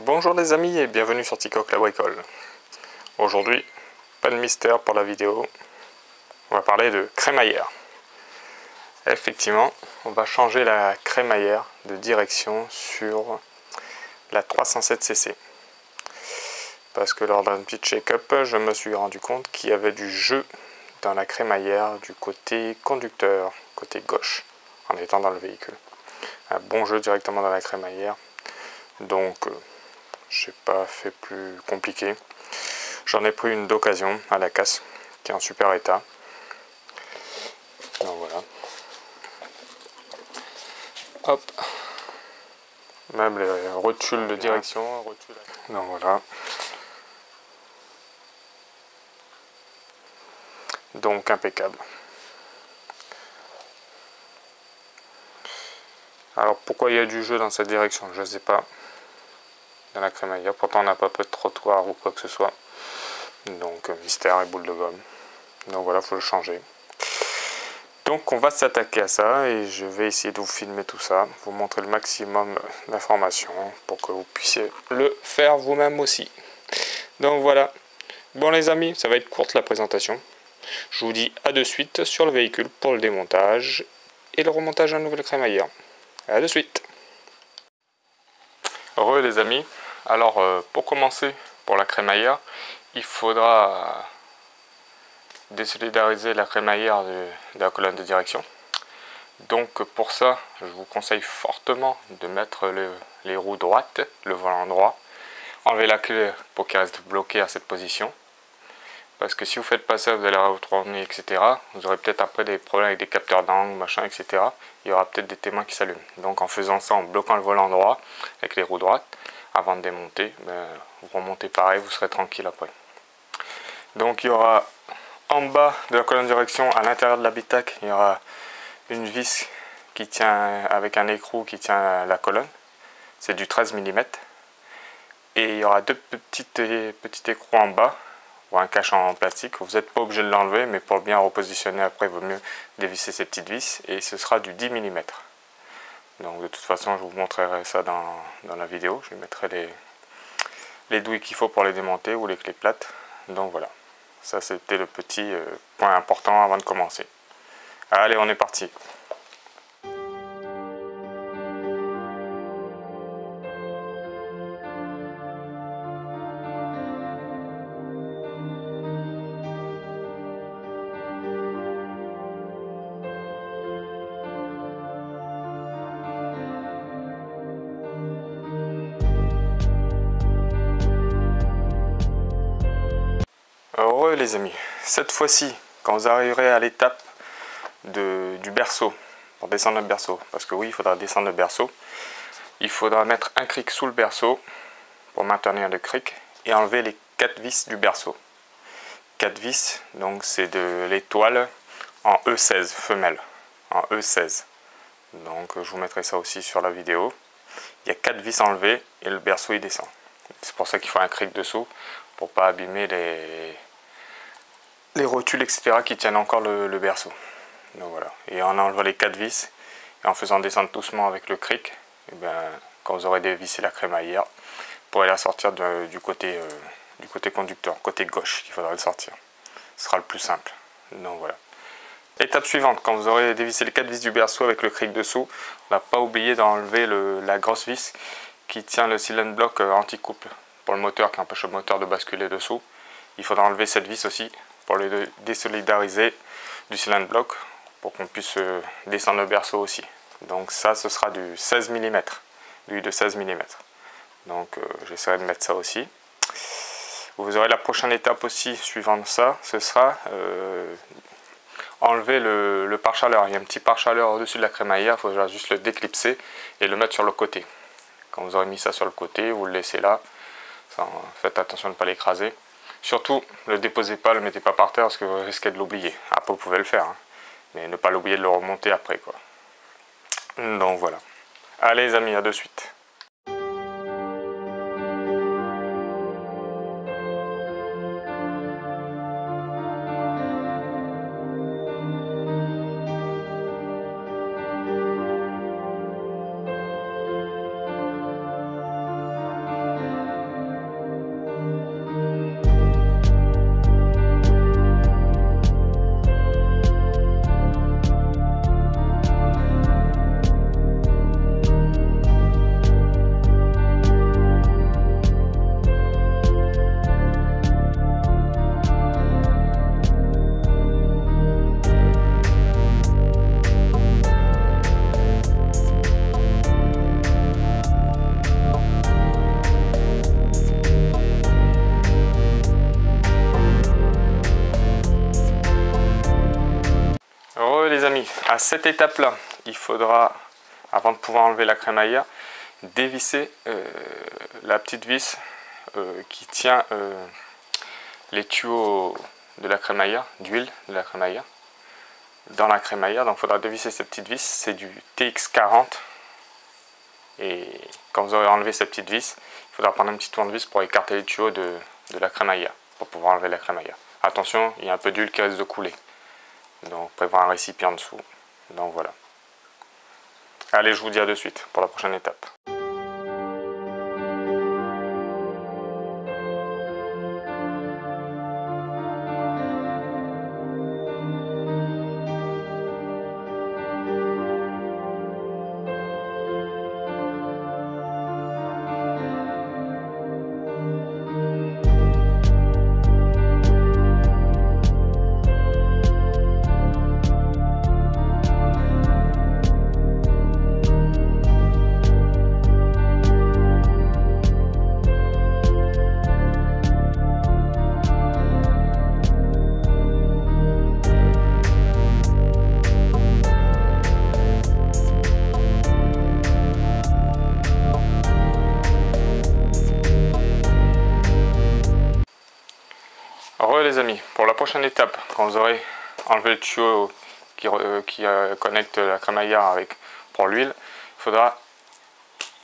Bonjour les amis et bienvenue sur Ticoc la bricole. Aujourd'hui, pas de mystère pour la vidéo, on va parler de crémaillère. Effectivement, on va changer la crémaillère de direction sur la 307cc. Parce que lors d'un petit check-up, je me suis rendu compte qu'il y avait du jeu dans la crémaillère du côté conducteur, côté gauche, en étant dans le véhicule. Un bon jeu directement dans la crémaillère, donc j'ai pas fait plus compliqué. J'en ai pris une d'occasion à la casse, qui est en super état. Donc voilà. Hop. Même les rotules de direction. Donc voilà. Donc impeccable. Alors pourquoi il y a du jeu dans cette direction, je ne sais pas. Dans la crémaillère, pourtant on n'a pas peu de trottoir ou quoi que ce soit. Donc mystère et boule de gomme. Donc voilà, il faut le changer. Donc on va s'attaquer à ça et je vais essayer de vous filmer tout ça, vous montrer le maximum d'informations pour que vous puissiez le faire vous-même aussi. Donc voilà. Bon les amis, ça va être courte la présentation. Je vous dis à de suite sur le véhicule pour le démontage et le remontage à la nouvelle crémaillère. À de suite. Heureux les amis. Alors pour commencer, pour la crémaillère, il faudra désolidariser la crémaillère de la colonne de direction. Donc pour ça, je vous conseille fortement de mettre les roues droites, le volant droit. Enlevez la clé pour qu'il reste bloqué à cette position. Parce que si vous faites pas ça, vous allez retourner, etc. Vous aurez peut-être après des problèmes avec des capteurs d'angle, machin, etc. Il y aura peut-être des témoins qui s'allument. Donc en faisant ça, en bloquant le volant droit avec les roues droites, avant de démonter, vous remontez pareil, vous serez tranquille après. Donc il y aura en bas de la colonne de direction, à l'intérieur de l'habitacle, il y aura une vis qui tient avec un écrou qui tient la colonne. C'est du 13 mm. Et il y aura deux petits écrous en bas, ou un cache en plastique. Vous n'êtes pas obligé de l'enlever, mais pour bien repositionner après, il vaut mieux dévisser ces petites vis. Et ce sera du 10 mm. Donc de toute façon, je vous montrerai ça dans la vidéo. Je mettrai les douilles qu'il faut pour les démonter ou les clés plates. Donc voilà. Ça, c'était le petit point important avant de commencer. Allez, on est parti. Heureux les amis. Cette fois-ci, quand vous arriverez à l'étape du berceau, pour descendre le berceau, parce que oui, il faudra descendre le berceau, il faudra mettre un cric sous le berceau pour maintenir le cric et enlever les 4 vis du berceau. 4 vis, donc c'est de l'étoile en E16 femelle, en E16. Donc je vous mettrai ça aussi sur la vidéo. Il y a 4 vis enlevées et le berceau il descend. C'est pour ça qu'il faut un cric dessous pour pas abîmer les rotules, etc. qui tiennent encore le berceau. Donc voilà. Et en enlevant les 4 vis et en faisant descendre doucement avec le cric, et quand vous aurez dévissé la crémaillère, vous pourrez la sortir du côté conducteur, côté gauche, qu'il faudra le sortir. Ce sera le plus simple. Donc voilà. Étape suivante, quand vous aurez dévissé les 4 vis du berceau avec le cric dessous, on n'a pas oublié d'enlever la grosse vis qui tient le cylinder block anti-couple pour le moteur, qui empêche le moteur de basculer dessous. Il faudra enlever cette vis aussi pour le désolidariser du cylinder block pour qu'on puisse descendre le berceau aussi. Donc ça, ce sera du 16 mm, lui de 16 mm. Donc j'essaierai de mettre ça aussi. Vous aurez la prochaine étape aussi, suivant ça, ce sera enlever le pare-chaleur. Il y a un petit pare-chaleur au-dessus de la crémaillère, il faudra juste le déclipser et le mettre sur le côté. Quand vous aurez mis ça sur le côté, vous le laissez là. Faites attention de ne pas l'écraser. Surtout, ne le déposez pas, ne le mettez pas par terre parce que vous risquez de l'oublier. Après, vous pouvez le faire, hein, mais ne pas l'oublier de le remonter après, quoi. Donc voilà. Allez les amis, à de suite. À cette étape-là, il faudra, avant de pouvoir enlever la crémaillère, dévisser la petite vis qui tient les tuyaux de la crémaillère, d'huile de la crémaillère, dans la crémaillère. Donc il faudra dévisser cette petite vis, c'est du TX40. Et quand vous aurez enlevé cette petite vis, il faudra prendre un petit tournevis pour écarter les tuyaux de la crémaillère, pour pouvoir enlever la crémaillère. Attention, il y a un peu d'huile qui risque de couler. Donc prévoir un récipient en dessous. Donc voilà. Allez, je vous dis à de suite pour la prochaine étape. Alors les amis, pour la prochaine étape, quand vous aurez enlevé le tuyau qui connecte la crémaillère pour l'huile, il faudra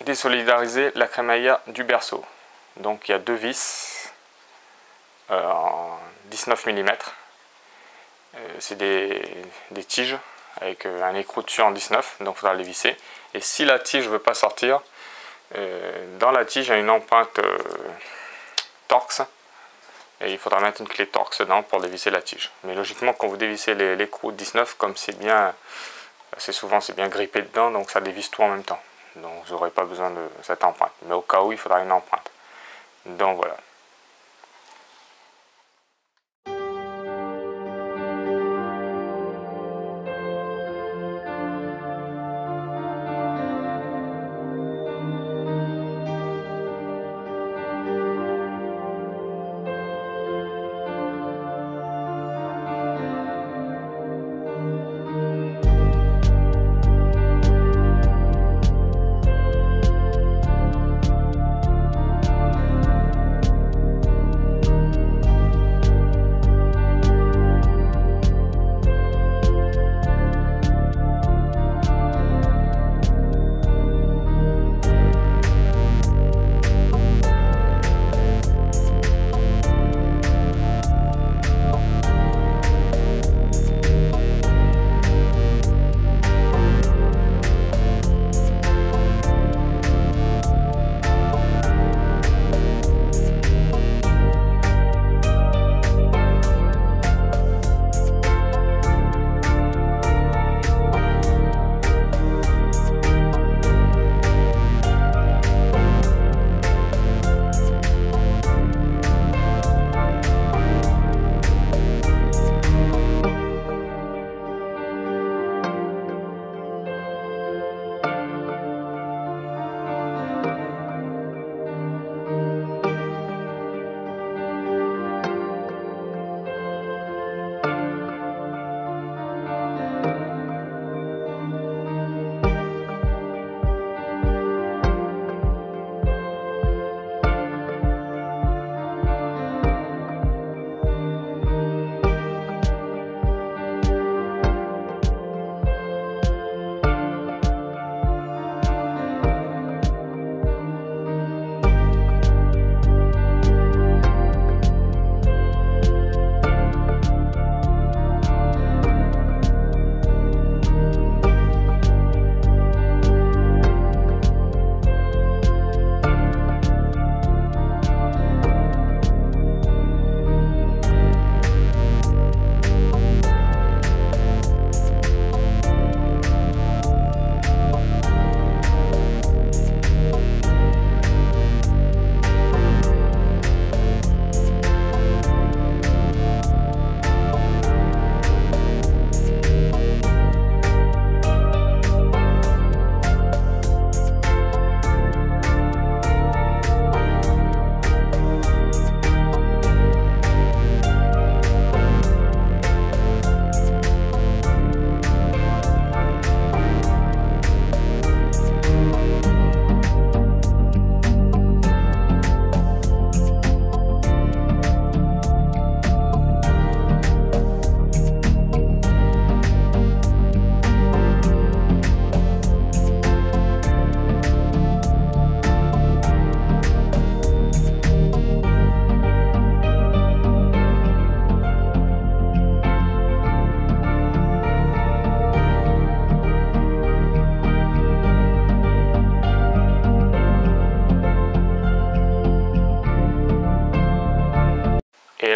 désolidariser la crémaillère du berceau. Donc il y a deux vis en 19 mm. C'est des tiges avec un écrou dessus en 19, donc il faudra les visser. Et si la tige ne veut pas sortir, dans la tige il y a une empreinte Torx. Et il faudra mettre une clé Torx dedans pour dévisser la tige. Mais logiquement, quand vous dévissez l'écrou 19, comme c'est bien, assez souvent c'est bien grippé dedans, donc ça dévisse tout en même temps. Donc vous n'aurez pas besoin de cette empreinte. Mais au cas où, il faudra une empreinte. Donc voilà.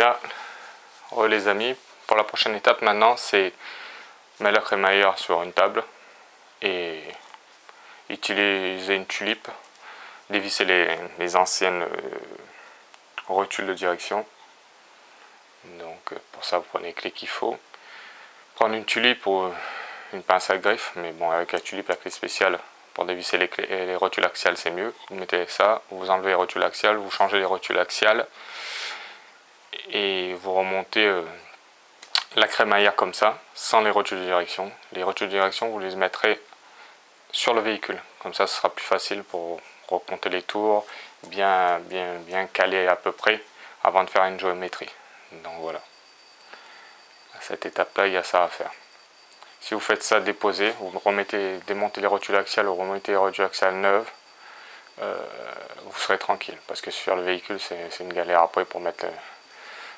là, les amis, pour la prochaine étape maintenant, c'est mettre la crémaillère sur une table et utiliser une tulipe, dévisser les anciennes rotules de direction. Donc pour ça, vous prenez les clés qu'il faut. Prendre une tulipe ou une pince à griffe, mais bon, avec la tulipe, la clé spéciale pour dévisser les rotules axiales, c'est mieux. Vous mettez ça, vous enlevez les rotules axiales, vous changez les rotules axiales et vous remontez la crémaillère comme ça, sans les rotules de direction. Les rotules de direction, vous les mettrez sur le véhicule. Comme ça, ce sera plus facile pour remonter les tours, bien caler à peu près avant de faire une géométrie. Donc voilà. À cette étape-là, il y a ça à faire. Si vous faites ça, déposer, vous démontez les rotules axiales, vous remettez les rotules axiales neuves, vous serez tranquille. Parce que sur le véhicule, c'est une galère après pour mettre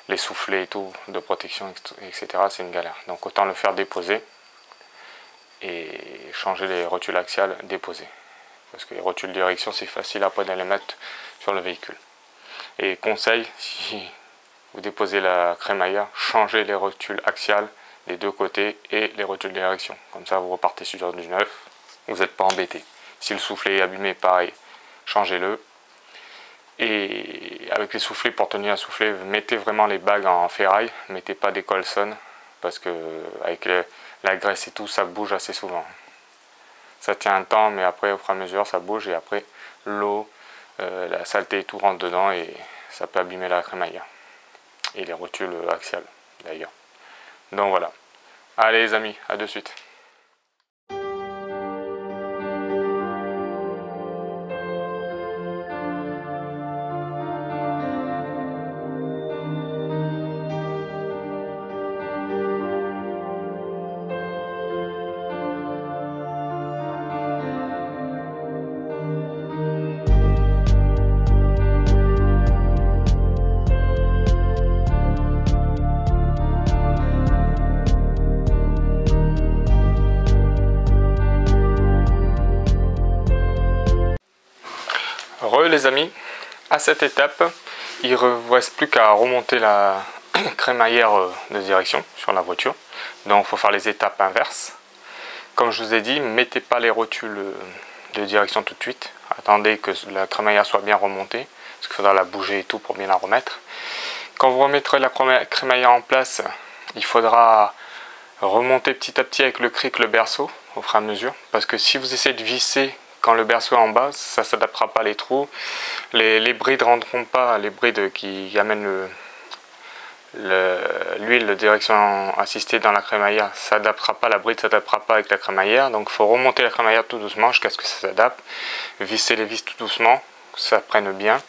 les soufflets et tout, de protection, etc. C'est une galère. Donc autant le faire déposer et changer les rotules axiales, déposer. Parce que les rotules de direction, c'est facile après de les mettre sur le véhicule. Et conseil, si vous déposez la crémaillère, changez les rotules axiales des deux côtés et les rotules de direction. Comme ça, vous repartez sur du neuf, vous n'êtes pas embêté. Si le soufflet est abîmé, pareil, changez-le. Et avec les soufflets, pour tenir un soufflet, mettez vraiment les bagues en ferraille, mettez pas des Colson, parce que avec la graisse et tout, ça bouge assez souvent. Ça tient un temps, mais après, au fur et à mesure, ça bouge, et après, l'eau, la saleté et tout rentre dedans, et ça peut abîmer la crémaillère. Et les rotules axiales, d'ailleurs. Donc voilà. Allez les amis, à de suite. Les amis, à cette étape, il ne vous reste plus qu'à remonter la crémaillère de direction sur la voiture. Donc il faut faire les étapes inverses. Comme je vous ai dit, mettez pas les rotules de direction tout de suite. Attendez que la crémaillère soit bien remontée, parce qu'il faudra la bouger et tout pour bien la remettre. Quand vous remettrez la crémaillère en place, il faudra remonter petit à petit avec le cric le berceau au fur et à mesure, parce que si vous essayez de visser quand le berceau est en bas, ça ne s'adaptera pas les trous. Les brides ne rentreront pas, les brides qui amènent l'huile de direction assistée dans la crémaillère, s'adaptera pas, la bride ne s'adaptera pas avec la crémaillère. Donc il faut remonter la crémaillère tout doucement jusqu'à ce que ça s'adapte. Visser les vis tout doucement, que ça prenne bien.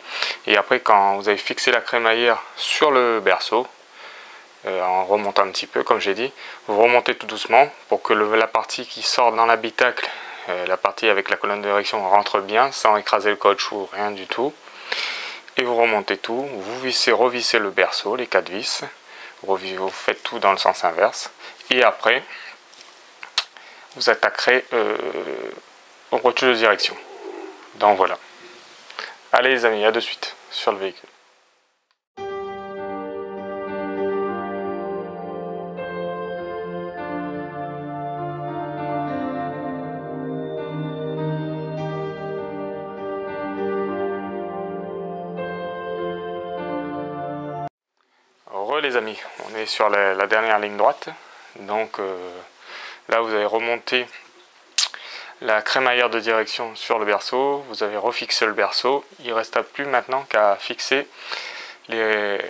Et après, quand vous avez fixé la crémaillère sur le berceau, en remontant un petit peu, comme j'ai dit, vous remontez tout doucement pour que la partie qui sort dans l'habitacle, la partie avec la colonne de direction rentre bien sans écraser le caoutchouc, rien du tout. Et vous remontez tout, vous revissez le berceau, les 4 vis, vous faites tout dans le sens inverse. Et après, vous attaquerez aux rotules de direction. Donc voilà. Allez les amis, à de suite sur le véhicule. Les amis, on est sur la dernière ligne droite. Donc là vous avez remonté la crémaillère de direction sur le berceau, vous avez refixé le berceau. Il ne reste plus maintenant qu'à fixer les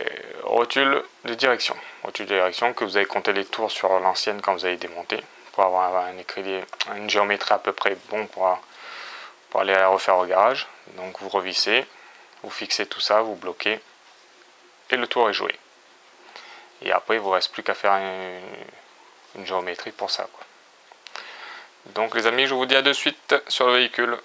rotules de direction. Rotules de direction que vous avez compté les tours sur l'ancienne quand vous avez démonté pour avoir une géométrie à peu près bon pour aller la refaire au garage. Donc vous revissez, vous fixez tout ça, vous bloquez et le tour est joué. Et après, il ne vous reste plus qu'à faire une géométrie pour ça, quoi. Donc les amis, je vous dis à de suite sur le véhicule.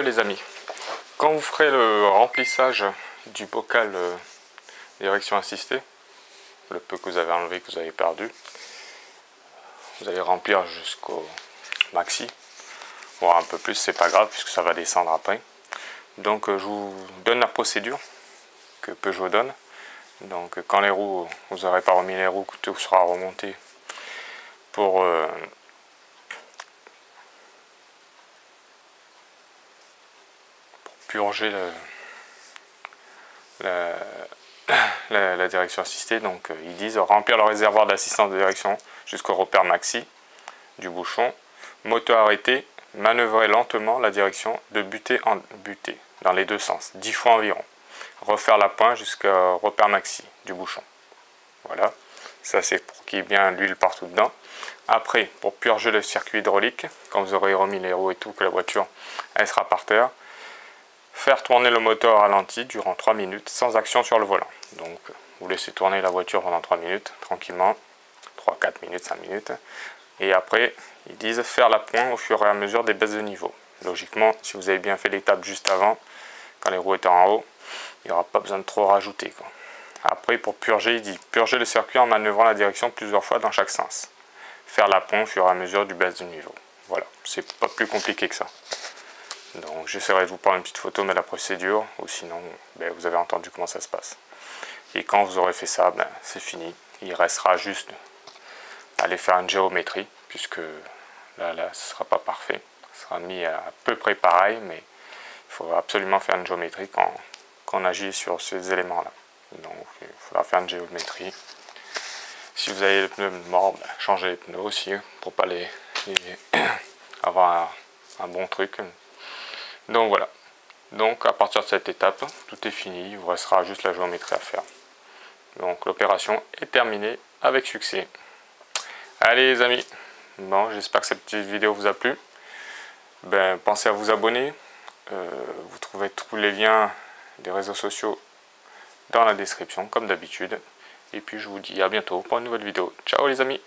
les amis, quand vous ferez le remplissage du bocal direction assistée, le peu que vous avez enlevé, que vous avez perdu, vous allez remplir jusqu'au maxi, voire un peu plus, c'est pas grave puisque ça va descendre après. Donc je vous donne la procédure que Peugeot donne. Donc quand les roues, vous n'aurez pas remis les roues, tout sera remonté pour purger la direction assistée. Donc ils disent remplir le réservoir d'assistance de direction jusqu'au repère maxi du bouchon, moteur arrêté, manœuvrer lentement la direction de butée en butée dans les deux sens, 10 fois environ, refaire la pointe jusqu'au repère maxi du bouchon. Voilà, ça c'est pour qu'il y ait bien l'huile partout dedans. Après, pour purger le circuit hydraulique, quand vous aurez remis les roues et tout, que la voiture elle sera par terre, faire tourner le moteur à ralenti durant 3 minutes sans action sur le volant. Donc vous laissez tourner la voiture pendant 3 minutes tranquillement, 3, 4 minutes, 5 minutes. Et après, ils disent faire la pointe au fur et à mesure des baisses de niveau. Logiquement, si vous avez bien fait l'étape juste avant, quand les roues étaient en haut, il n'y aura pas besoin de trop rajouter, quoi. Après, pour purger, il dit purger le circuit en manœuvrant la direction plusieurs fois dans chaque sens. Faire la pompe au fur et à mesure du baisse de niveau. Voilà, c'est pas plus compliqué que ça. Donc j'essaierai de vous prendre une petite photo de la procédure, ou sinon vous avez entendu comment ça se passe. Et quand vous aurez fait ça, c'est fini. Il restera juste à aller faire une géométrie, puisque là ce ne sera pas parfait. Ce sera mis à peu près pareil, mais il faut absolument faire une géométrie quand on agit sur ces éléments-là. Donc il faudra faire une géométrie. Si vous avez les pneus morts, changez les pneus aussi pour pas avoir un bon truc. Donc voilà. Donc à partir de cette étape, tout est fini. Il vous restera juste la géométrie à faire. Donc l'opération est terminée avec succès. Allez les amis. Bon, j'espère que cette petite vidéo vous a plu. Pensez à vous abonner. Vous trouvez tous les liens des réseaux sociaux dans la description comme d'habitude. Et puis je vous dis à bientôt pour une nouvelle vidéo. Ciao les amis!